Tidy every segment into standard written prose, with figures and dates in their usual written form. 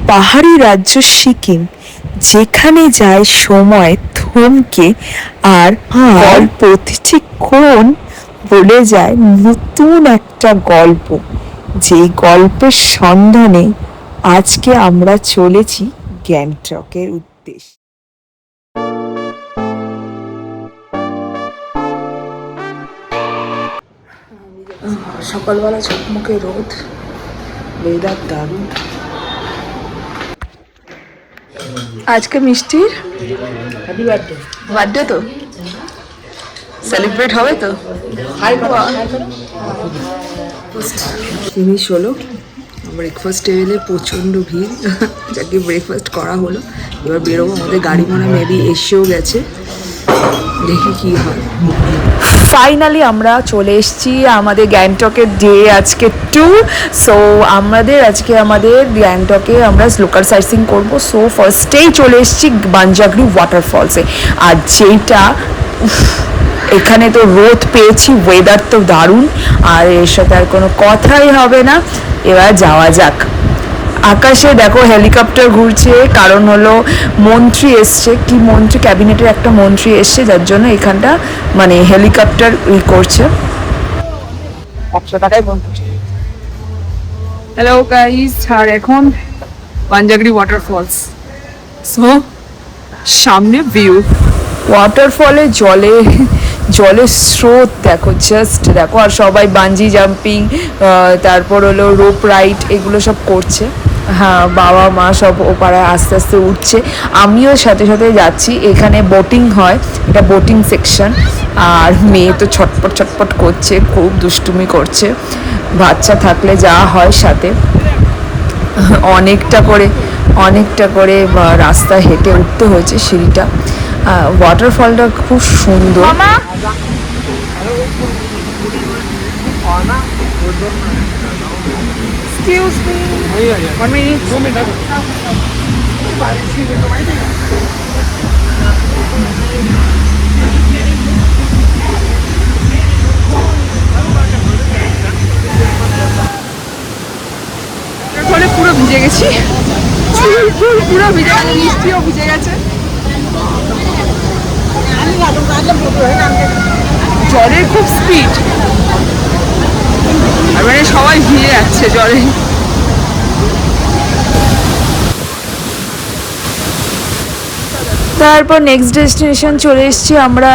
পাহাড়ি রাজ্য সিকিম, যেখানে যায় সময় থমকে আর প্রতিক্ষণ বলে যায় নতুন একটা গল্প। যেই গল্পের সন্ধানে আজকে আমরা চলেছি গ্যাংটকের উদ্দেশ্যে। সকালবেলা ঝকমকে রোদ, ওয়েদার দারুণ। আজকে মিষ্টির বার্থডে তো সেলিব্রেট হবে তো। জিনিস হলো ব্রেকফাস্ট টেবিলে প্রচণ্ড ভিড়, যাকে ব্রেকফাস্ট করা হলো। এবার বেরোবো, আমাদের গাড়ি মনে মেবি এসেও গেছে, দেখি কি হয়। ফাইনালি আমরা চলে এসেছি আমাদের গ্যাংটকের ডে আজকে 2। সো আমাদের গ্যাংটকে আমরা লোকাল সাইটসিং করবো। সো ফার্স্টেই চলে এসেছি বানজাগরি ওয়াটারফলসে। আর যেটা এখানে তো রোদ পেয়েছি, ওয়েদার তো দারুণ, আর এর সাথে আর কোনো কথাই হবে না। এবার যাওয়া যাক। আকাশে দেখো হেলিকপ্টার ঘুরছে, কারণ হলো মন্ত্রী এসছে, কি মন্ত্রী, ক্যাবিনেটের একটা মন্ত্রী এসছে, যার জন্য এখানটা মানে হেলিকপ্টার করছে। 100 টাকায় হ্যালো গাইস, আর এখন পাঞ্জাগরি ওয়াটারফলস। সো সামনে ভিউ, ওয়াটারফলে জলের স্রোত দেখো, জাস্ট দেখো। আর সবাই বাঞ্জি জাম্পিং, তারপর হলো রোপ রাইড, এগুলো সব করছে। হ্যাঁ, বাবা মা সব ওপাড়ায় আস্তে আস্তে উঠছে, আমিও সাথে সাথে যাচ্ছি। এখানে বোটিং হয়, এটা বোটিং সেকশন। আর মেয়ে তো ছটপট করছে, খুব দুষ্টুমি করছে। বাচ্চা থাকলে যা হয় সাথে, অনেকটা করে রাস্তা হেঁটে উঠতে হয়েছে সিঁড়িটা। ওয়াটারফলটা খুব সুন্দর। Excuse me. 1 minute. 2 minutes. ফলে পুরো ভিজে গেছি, পুরো ভিজে গেছে, মিষ্টিও ভিজে গেছে। জলের খুব স্পিড, আর মানে সবাই ভিজে যাচ্ছে জলে। তারপর নেক্সট ডেস্টিনেশন চলে এসেছি আমরা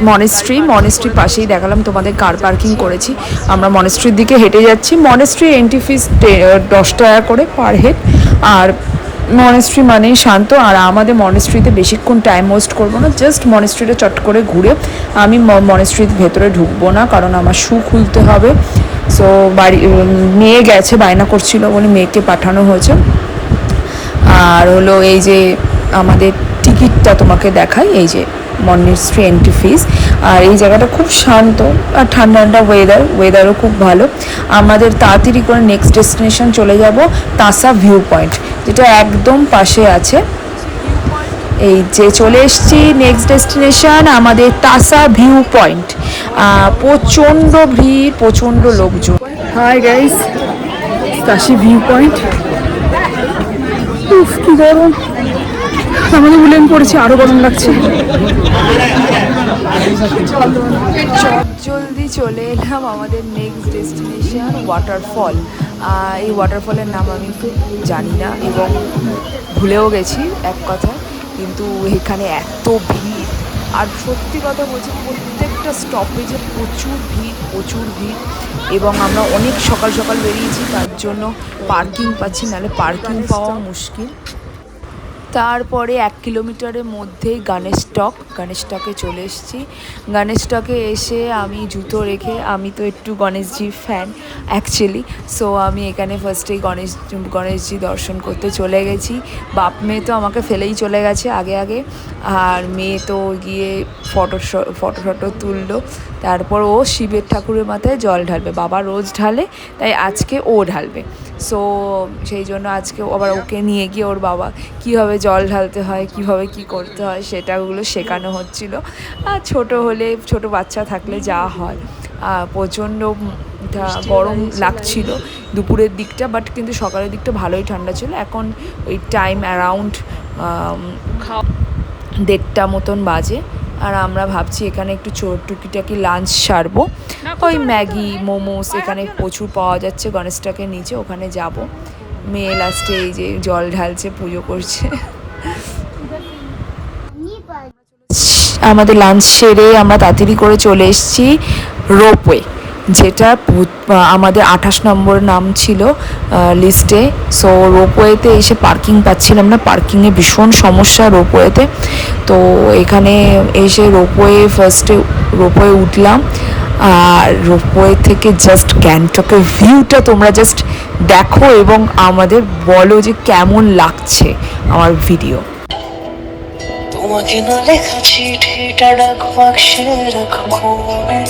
মনেস্ট্রি পাশেই দেখালাম তোমাদের কার পার্কিং করেছি। আমরা মনেস্ট্রির দিকে হেঁটে যাচ্ছি। মনেস্ট্রি এন্ট্রি ফিস 10 টাকা করে পার হেড। আর মনেস্ট্রি মানেই শান্ত। আর আমাদের মনেস্ট্রিতে বেশিক্ষণ টাইম ওয়েস্ট করবো না, জাস্ট মনেস্ট্রিটা চট করে ঘুরে আমি মনেস্ট্রির ভেতরে ঢুকবো না, কারণ আমার শু খুলতে হবে। সো মেয়ে গেছে, বায়না করছিল বলে মেয়েকে পাঠানো হয়েছে। আর হলো এই যে আমাদের টিকিটটা তোমাকে দেখাই, এই যে মনেস্ট্রি এন্ট্রি ফিস। আর এই জায়গাটা খুব শান্ত আর ঠান্ডা ওয়েদারও খুব ভালো। আমাদের তাড়াতাড়ি করে নেক্সট ডেস্টিনেশন চলে যাব তাসা ভিউ পয়েন্ট, যেটা একদম পাশে আছে। এই যে চলে এসছি নেক্সট ডেস্টিনেশন আমাদের তাসা ভিউ পয়েন্ট। প্রচণ্ড ভিড়, প্রচণ্ড লোকজন। Hi guys, Tasa view point. উফ, কি গরম, আমাদের উলেন পড়েছে, আরো গরম লাগছে। জলদি চলে এলাম আমাদের নেক্সট ডেস্টিনেশন ওয়াটারফল। এই ওয়াটারফলের নাম আমি তো জানি না এবং ভুলেও গেছি এক কথা, কিন্তু এখানে এত ভিড়। আর সত্যি কথা বলছি, প্রত্যেকটা স্টপেজে প্রচুর ভিড়। এবং আমরা অনেক সকাল বেরিয়েছি, তার জন্য পার্কিং পাচ্ছি, নাহলে পার্কিং পাওয়া মুশকিল। তারপরে 1 কিলোমিটারের মধ্যেই গণেশটকে চলে এসেছি। গণেশটকে এসে আমি জুতো রেখে, আমি তো একটু গণেশজি ফ্যান অ্যাকচুয়ালি, সো আমি এখানে ফার্স্টেই গণেশজি দর্শন করতে চলে গেছি। বাপ মেয়ে তো আমাকে ফেলেই চলে গেছে আগে, আর মেয়ে তো গিয়ে ফটো তুললো। তারপর ও শিবের ঠাকুরের মাথায় জল ঢালবে, বাবা রোজ ঢালে, তাই আজকে ও ঢালবে। সো সেই জন্য আজকে আবার ওকে নিয়ে গিয়ে ওর বাবা কীভাবে জল ঢালতে হয়, কীভাবে কী করতে হয়, সেটাগুলো শেখানো হচ্ছিলো। আর ছোটো বাচ্চা থাকলে যা হয়, প্রচণ্ড এটা গরম লাগছিল দুপুরের দিকটা, বাট কিন্তু সকালের দিকটা ভালোই ঠান্ডা ছিল। এখন ওই টাইম অ্যারাউন্ড 1:30 মতন বাজে, আর আমরা ভাবছি এখানে একটু টুকিটাকি লাঞ্চ সারবো। ওই ম্যাগি মোমোস এখানে প্রচুর পাওয়া যাচ্ছে গণেশটাকে নিচে, ওখানে যাব। মেয়ে লাস্টে এই যে জল ঢালছে, পুজো করছে। আমাদের লাঞ্চ সেরে আমরা তাড়াতাড়ি করে চলে এসেছি রোপওয়ে, যেটা আমাদের 28 নম্বর নাম ছিল লিস্টে। সো রোপওয়েতে এসে পার্কিং পাচ্ছিলাম না, পার্কিংয়ে ভীষণ সমস্যা রোপওয়েতে। তো এখানে এসে ফার্স্টে রোপওয়ে উঠলাম, আর রোপওয়ে থেকে জাস্ট গ্যাংটকের ভিউটা তোমরা জাস্ট দেখো এবং আমাদের বলো যে কেমন লাগছে আমার ভিডিও। তোমাকে না লেখা চিঠিটা ডাক বাক্সে রাখো কোণে,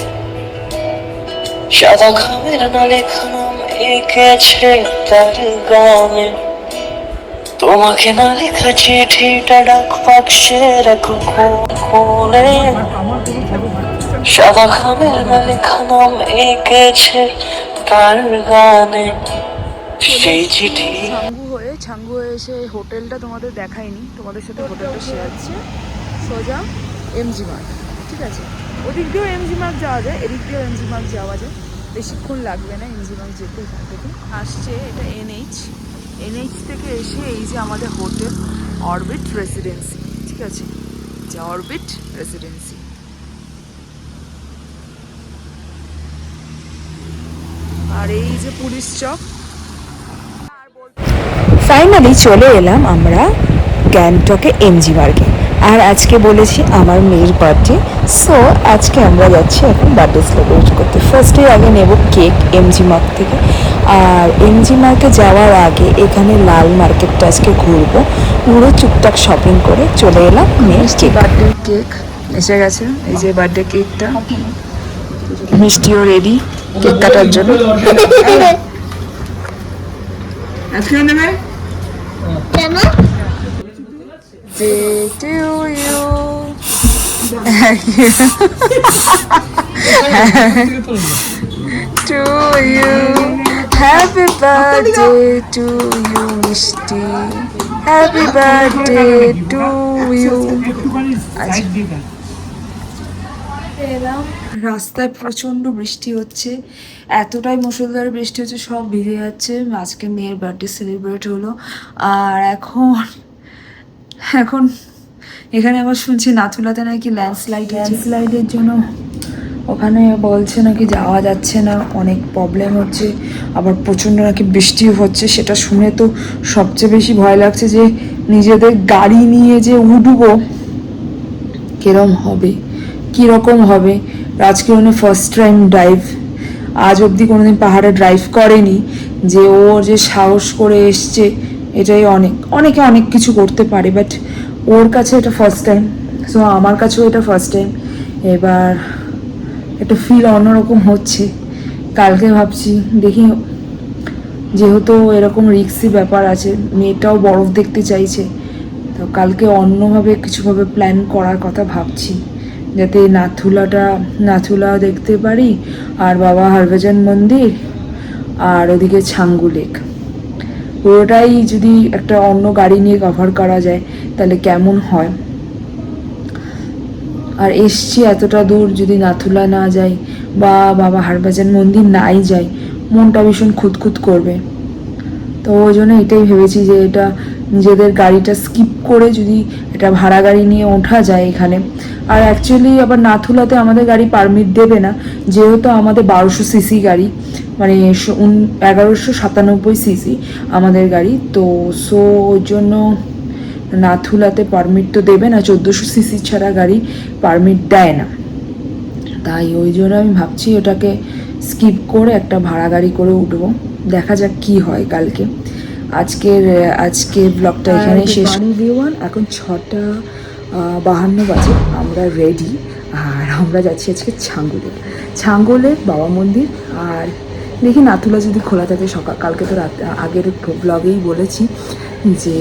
সাদা খামের না লেখা নাম এঁকেছে তার গানে। তোমাকে না লেখা চিঠিটা ডাক বাক্সে রাখো কোণে, সাদা খামের না লেখা নাম এঁকেছে তার গানে। সেই চিঠি ছাঙ্গু হয়ে এসে হোটেলটা তোমাদের দেখায়নি, তোমাদের সাথে হোটেলটা শেয়ার হচ্ছে। সোজা এমজি মার্গ, ঠিক আছে? ওদিক দিয়েও এমজি মার্গ যাওয়া যায়, এদিক দিয়েও এমজি মার্গ যাওয়া যায়, বেশিক্ষণ লাগবে না এমজি মার্গ যেতে। এখান থেকে আসছে এটা এনএইচ থেকে এসে এই যে আমাদের হোটেল অরবিট রেসিডেন্সি, ঠিক আছে? যে অরবিট রেসিডেন্সি। আর এই যে পুলিশ চক। ফাইনালি চলে এলাম আমরা গ্যাংটকে এমজি মার্গে। আর আজকে বলেছি আমার মেয়ের বার্থডে, সো আজকে আমরা যাচ্ছি এখন বার্থডে সেলিব্রেট করতে। ফার্স্টে আগে নেব কেক এমজি মার্গ থেকে, আর এমজি মার্গে যাওয়ার আগে এখানে লাল মার্কেটটা আজকে ঘুরবো, পুরো টুকটাক শপিং করে চলে এলাম মেয়ের বার্থডে কেক এসে গেছে। এই যে বার্থডে কেকটা, মিষ্টিও রেডি কেক কাটার জন্য। আজকে নেবে কেন? Day to you. To you. Happy birthday to you, Mishti. Happy birthday to you. রাস্তায় প্রচণ্ড বৃষ্টি হচ্ছে, এতটাই মুষলধারে বৃষ্টি হচ্ছে সব ভিজে যাচ্ছে। আজকে মেয়ের বার্থডে সেলিব্রেট হলো, আর এখন এখানে আবার শুনছি নাথুলাতে নাকি ল্যান্ডস্লাইডের জন্য ওখানে বলছে নাকি যাওয়া যাচ্ছে না, অনেক প্রবলেম হচ্ছে, আবার প্রচণ্ড নাকি বৃষ্টিও হচ্ছে। সেটা শুনে তো সবচেয়ে বেশি ভয় লাগছে যে নিজেদের গাড়ি নিয়ে যে উঠবো কীরকম হবে। রাজকিরণে ফার্স্ট টাইম ড্রাইভ, আজ অবধি কোনোদিন পাহাড়ে ড্রাইভ করেনি, যে ও যে সাহস করে এসছে এটাই অনেকে অনেক কিছু করতে পারে, বাট ওর কাছে এটা ফার্স্ট টাইম। সো আমার কাছেও এটা ফার্স্ট টাইম। এবার একটা ফিল অন্যরকম হচ্ছে। কালকে ভাবছি দেখি, যেহেতু এরকম রিস্কি ব্যাপার আছে, মেয়েটাও বরফ দেখতে চাইছে, তো কালকে অন্যভাবে কিছুভাবে প্ল্যান করার কথা ভাবছি, যাতে নাথুলা দেখতে পারি, আর বাবা হরভজন মন্দির, আর ওদিকে ছাঙ্গু লেক, পুরোটাই যদি একটা অন্য গাড়ি নিয়ে কভার করা যায় তাহলে কেমন হয়। আর এসছি এতটা দূর, যদি নাথুলা না যাই বা বাবা হরভজন মন্দির নাই যাই, মনটা ভীষণ খুঁতখুত করবে। তো ওই জন্য এটাই ভেবেছি যে এটা নিজেদের গাড়িটা স্কিপ করে যদি এটা ভাড়া গাড়ি নিয়ে ওঠা যায় এখানে। আর অ্যাকচুয়ালি আবার নাথুলাতে আমাদের গাড়ি পারমিট দেবে না, যেহেতু আমাদের 1200 সিসি গাড়ি, মানে 1197 সিসি আমাদের গাড়ি, তো সো ওই জন্য নাথুলাতে পারমিট তো দেবে না, 1400 সিসি ছাড়া গাড়ি পারমিট দেয় না। তাই ওই জন্য আমি ভাবছি ওটাকে স্কিপ করে একটা ভাড়া গাড়ি করে উঠবো, দেখা যাক কি হয় কালকে। আজকে ব্লগটা এখানেই শেষ। এখন 6:52 বাজে, আমরা রেডি, আর আমরা যাচ্ছি আজকে ছাঙ্গুলে বাবা মন্দির। আর দেখি নাথুলা যদি খোলা থাকে কালকে তো আগের ব্লগেই বলেছি যে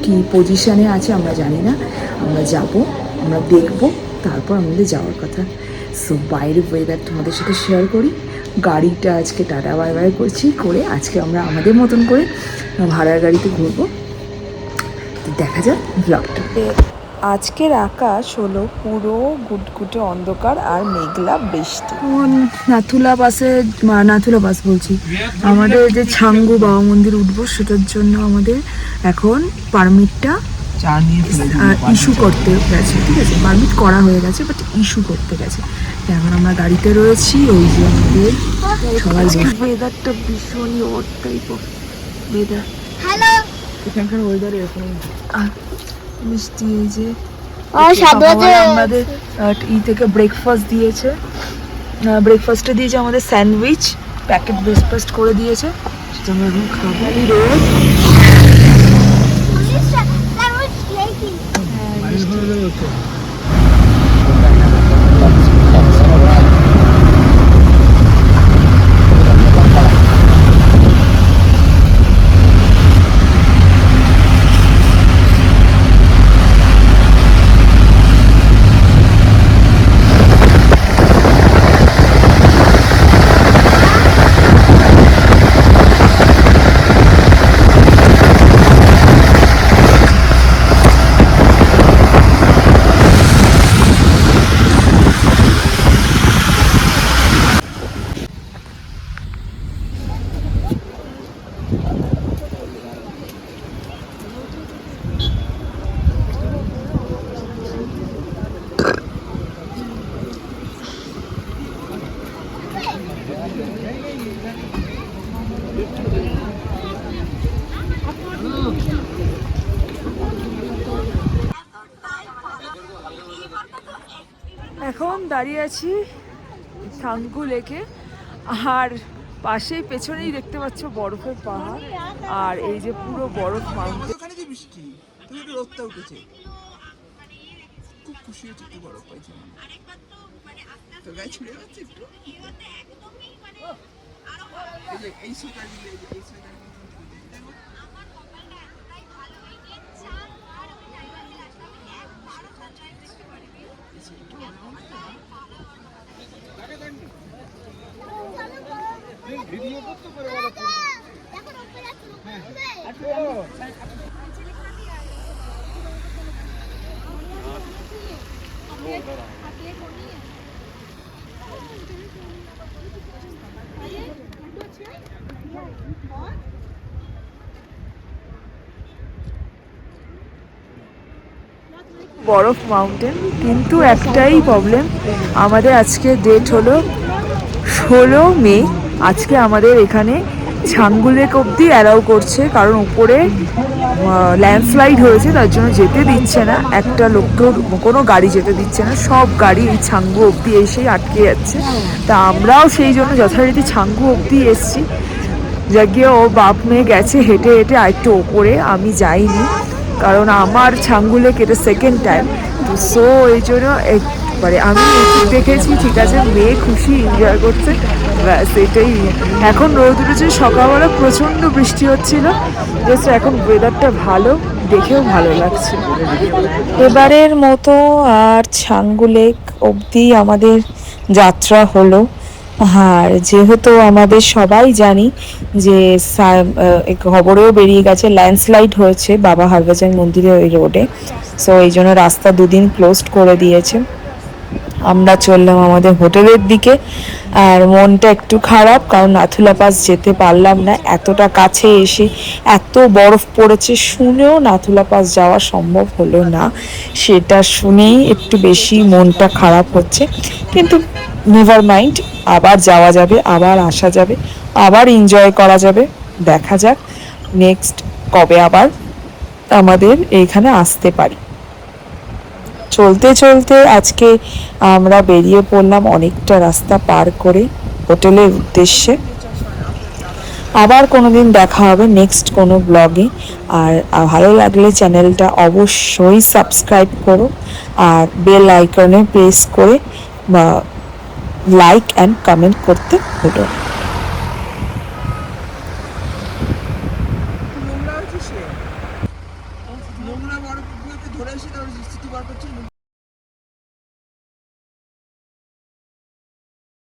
কি পজিশানে আছে আমরা জানি না, আমরা দেখবো, তারপর আমাদের যাওয়ার কথা। সো বাইরের ওয়েদার তোমাদের সাথে শেয়ার করি, গাড়িটা আজকে টাটা বাই বাই করছি, করে আজকে আমরা আমাদের মতন করে ভাড়ার গাড়িতে ঘুরবো। দেখা যাক ব্লগটা। আজকের আকাশ হলো পুরো গুটগুটে অন্ধকার আর মেঘলা বৃষ্টি। নাথুলা পাস বলছি, আমাদের যে ছাঙ্গু বাবা মন্দির উঠবো সেটার জন্য আমাদের এখন পারমিটটা ইস্যু করতে গেছে। ঠিক আছে, পারমিট করা হয়ে গেছে, বাট ইস্যু করতে গেছে। এখন আমরা গাড়িতে রয়েছি। ওই যে আমাদের সবাই ওয়েদারটা ভীষণই odd type of weather. Hello, এখানকার ওয়েদার এরকম মিষ্টি। এই যে আমাদের ই থেকে ব্রেকফাস্ট দিয়েছে, ব্রেকফাস্টে দিয়েছে আমাদের স্যান্ডউইচ, প্যাকেট ব্রেকফাস্ট করে দিয়েছে, সেটা আমরা এখন খাবো। রোদ এখন দাঁড়িয়ে আছি ছাঙ্গু লেকে, আর পাশেই পেছনেই দেখতে পাচ্ছ বরফের পাহাড়, আর এই যে পুরো বরফ মাউন্টেন। ওখানে যে বৃষ্টি, তুমি একটু রোদটা উঠেছে, খুব খুশি হচ্ছে, একটু বরফ পাইছে, তোর গায়ে ছুঁড়ে যাচ্ছে একটু। এই সোয়েটার দিলে, এই সোয়েটার ভিডিও করতে পারে। বরফ মাউন্টেন, কিন্তু একটাই প্রবলেম, আমাদের আজকে ডেট হলো 16 মে। আজকে আমাদের এখানে ছাঙ্গু লেক অবধি অ্যালাউ করছে, কারণ উপরে ল্যান্ডস্লাইড হয়েছে, তার জন্য যেতে দিচ্ছে না, একটা লোককেও কোনো গাড়ি যেতে দিচ্ছে না, সব গাড়ি এই ছাঙ্গু অবধি এসেই আটকে যাচ্ছে। তা আমরাও সেই জন্য যথারীতি ছাঙ্গু অবধি এসছি। জাগিয়ে ও বাপ মেয়ে গেছে হেঁটে হেঁটে আরেকটু ওপরে, আমি যাইনি, কারণ আমার ছাঙ্গু লেক এটা সেকেন্ড টাইম। তো সো এই জন্য মানে আমি দেখেছি, ঠিক আছে, মেয়ে খুশি, এনজয় করছে, ব্যাস এটাই। এখন রোদ উঠেছে, সকালবেলা প্রচণ্ড বৃষ্টি হচ্ছিল, জাস্ট এখন ওয়েদারটা ভালো, দেখেও ভালো লাগছে। এবারের মতো আর ছাঙ্গু লেক অবধি আমাদের যাত্রা হলো। আর যেহেতু আমাদের সবাই জানি যে খবরেও বেরিয়ে গেছে ল্যান্ডস্লাইড হয়েছে বাবা হারবাজার মন্দিরের ওই রোডে, সো এই জন্য রাস্তা দুদিন ক্লোজড করে দিয়েছে। আমরা চললাম আমাদের হোটেলের দিকে, আর মনটা একটু খারাপ, কারণ নাথুলা পাস যেতে পারলাম না। এতটা কাছে এসে এত বরফ পড়েছে শুনেও নাথুলা পাস যাওয়া সম্ভব হলো না, সেটা শুনেই একটু বেশি মনটা খারাপ হচ্ছে। কিন্তু নেভার মাইন্ড, আবার যাওয়া যাবে, আবার আসা যাবে, আবার এনজয় করা যাবে। দেখা যাক নেক্সট কবে আবার আমাদের এইখানে আসতে পারি। চলতে চলতে আজকে আমরা বেরিয়ে পড়লাম অনেকটা রাস্তা পার করে হোটেলের উদ্দেশ্যে। আবার কোনোদিন দেখা হবে নেক্সট কোনো ব্লগে। আর ভালো লাগলে চ্যানেলটা অবশ্যই সাবস্ক্রাইব করো, আর বেল আইকনে প্রেস করে লাইক অ্যান্ড কমেন্ট করতে ভুলো না।